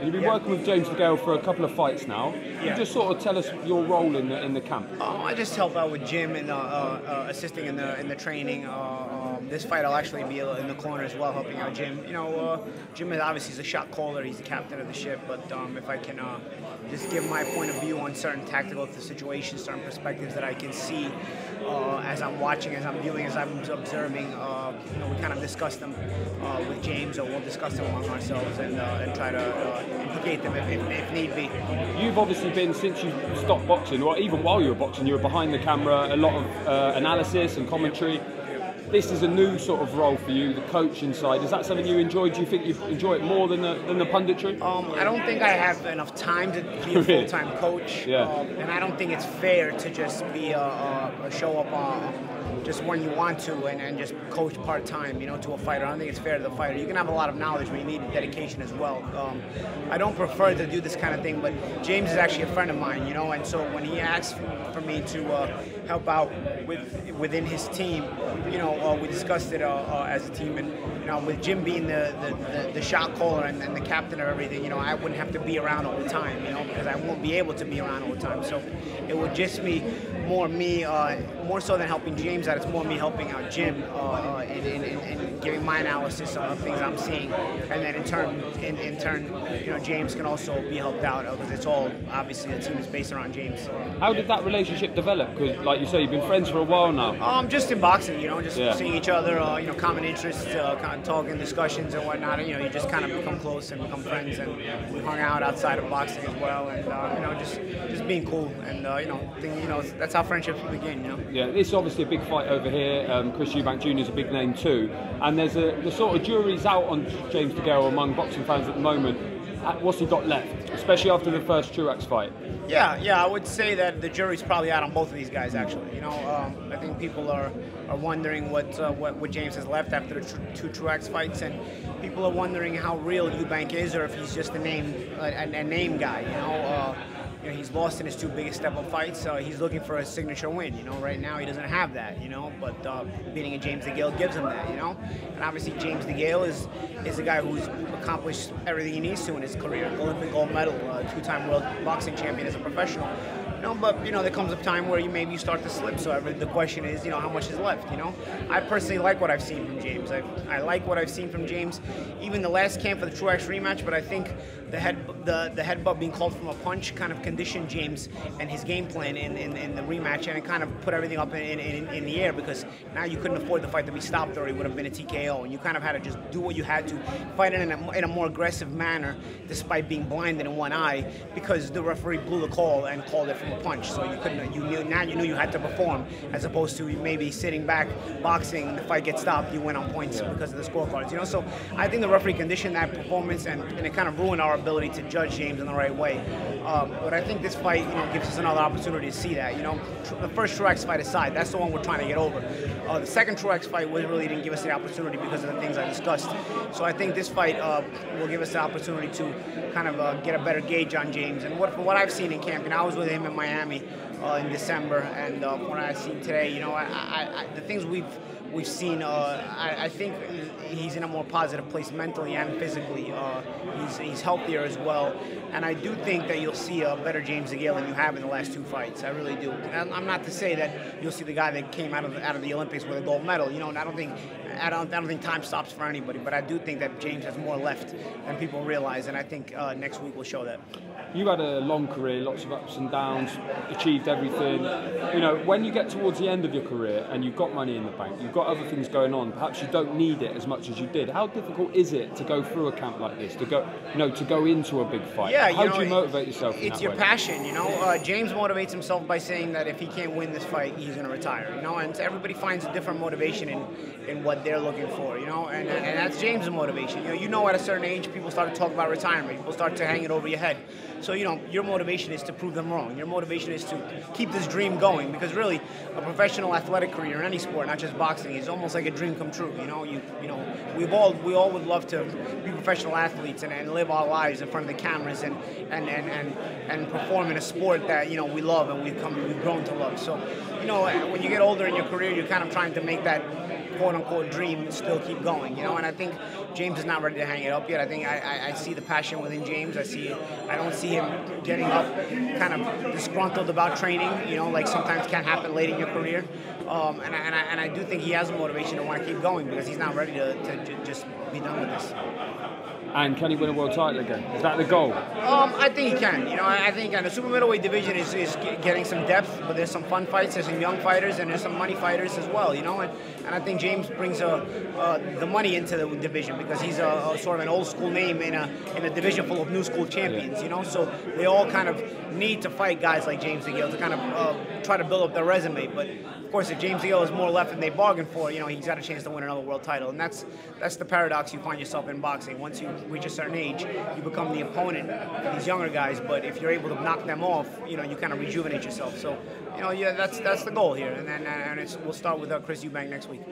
And you've been working with James Degale for a couple of fights now. Can you just sort of tell us your role in the camp? I just help out with Jim and assisting in the training. This fight I'll actually be in the corner as well, helping out Jim. Jim is obviously a shot caller. He's the captain of the ship. But if I can just give my point of view on certain tactical situations, certain perspectives that I can see as I'm watching, as I'm viewing, as I'm observing, we kind of discuss them with James, or we'll discuss them among ourselves and try to implicate them if need be. You've obviously been, since you stopped boxing, or even while you were boxing, you were behind the camera, a lot of analysis and commentary. This is a new sort of role for you, the coaching side. Is that something you enjoy? Do you think you enjoy it more than the punditry? I don't think I have enough time to be a full-time coach. And I don't think it's fair to just be a show up just when you want to and just coach part-time, to a fighter. I don't think it's fair to the fighter. You can have a lot of knowledge, but you need dedication as well. I don't prefer to do this kind of thing, but James is actually a friend of mine, and so when he asked for me to help out within his team, we discussed it as a team, and with Jim being the shot caller and the captain of everything, I wouldn't have to be around all the time, because I won't be able to be around all the time. So it would just be more so than helping James out. It's more me helping out Jim in giving my analysis of things I'm seeing, and then in turn, James can also be helped out because it's all obviously the team is based around James. How did that relationship develop? Because, like you say, you've been friends for a while now. Just in boxing, just seeing each other, common interests, kind of talking, discussions and whatnot. You just kind of become close and become friends, and we hung out outside of boxing as well, and just being cool, and that's how friendships begin. Yeah, this is obviously a big fight over here. Chris Eubank Jr. is a big name too, and there's the sort of jury's out on James Degale among boxing fans at the moment. What's he got left, especially after the first Truax fight? Yeah, I would say that the jury's probably out on both of these guys. Actually, I think people are wondering what James has left after the two Truax fights, and people are wondering how real Eubank is, or if he's just a name guy. He's lost in his two biggest step-up fights. He's looking for a signature win. Right now he doesn't have that. But beating a James Degale gives him that. And obviously James Degale is a guy who's accomplished everything he needs to in his career. Olympic gold medal, two-time world boxing champion as a professional. But there comes a time where maybe you start to slip. So the question is, how much is left? I personally like what I've seen from James. I like what I've seen from James, even the last camp for the Truax rematch. But I think the headbutt being called from a punch kind of conditioned James and his game plan in the rematch, and it kind of put everything up in the air, because now you couldn't afford the fight to be stopped, or it would have been a TKO, and you kind of had to just do what you had to, fight in a more aggressive manner, despite being blinded in one eye, because the referee blew the call and called it from a punch. So you couldn't. You knew you had to perform, as opposed to maybe sitting back, boxing, and the fight gets stopped, you went on points because of the scorecards. So I think the referee conditioned that performance, and it kind of ruined our ability to judge James in the right way. But I think this fight, gives us another opportunity to see that. The first Truax fight aside, that's the one we're trying to get over. The second Truax fight really didn't give us the opportunity because of the things I discussed. So I think this fight will give us the opportunity to kind of get a better gauge on James. And from what I've seen in camp, I was with him in Miami in December, and from what I've seen today, the things we've seen, I think he's in a more positive place mentally and physically. He's healthier as well, and I do think that you'll see a better James Degale than you have in the last two fights. I really do. And I'm not to say that you'll see the guy that came out of the Olympics with a gold medal. I don't think time stops for anybody, but I do think that James has more left than people realize, and I think next week will show that. You had a long career, lots of ups and downs, achieved everything. When you get towards the end of your career and you've got money in the bank, you've got other things going on, perhaps you don't need it as much as you did. How difficult is it to go through a camp like this, to go into a big fight? Yeah, how do you motivate yourself? It's your passion, James motivates himself by saying that if he can't win this fight, he's going to retire, and everybody finds a different motivation in what they're looking for, and that's James' motivation. At a certain age, people start to talk about retirement, people start to hang it over your head. So, your motivation is to prove them wrong. Your motivation is to keep this dream going, because really, a professional athletic career in any sport, not just boxing, is almost like a dream come true. We all would love to be professional athletes and live our lives in front of the cameras and perform in a sport that we love and we've grown to love. So, when you get older in your career, you're kind of trying to make that quote-unquote dream still keep going, you know. And I think James is not ready to hang it up yet. I think I see the passion within James. I don't see him getting up kind of disgruntled about training, you know, like sometimes can happen late in your career. And I do think he has a motivation to want to keep going because he's not ready to just be done with this. And can he win a world title again? Is that the goal? I think he can. You know, I think the super middleweight division is getting some depth, but there's some fun fights, there's some young fighters, and there's some money fighters as well. You know, and I think James brings the money into the division because he's a sort of an old school name in a division full of new school champions. You know, so they all kind of need to fight guys like James DeGale to kind of try to build up their resume. But of course, if James DeGale has more left than they bargained for, you know, he's got a chance to win another world title, and that's the paradox you find yourself in boxing. Once you reach a certain age, you become the opponent for these younger guys. But if you're able to knock them off, you know, you kind of rejuvenate yourself. So, you know, yeah, that's the goal here. And we'll start with Chris Eubank next week.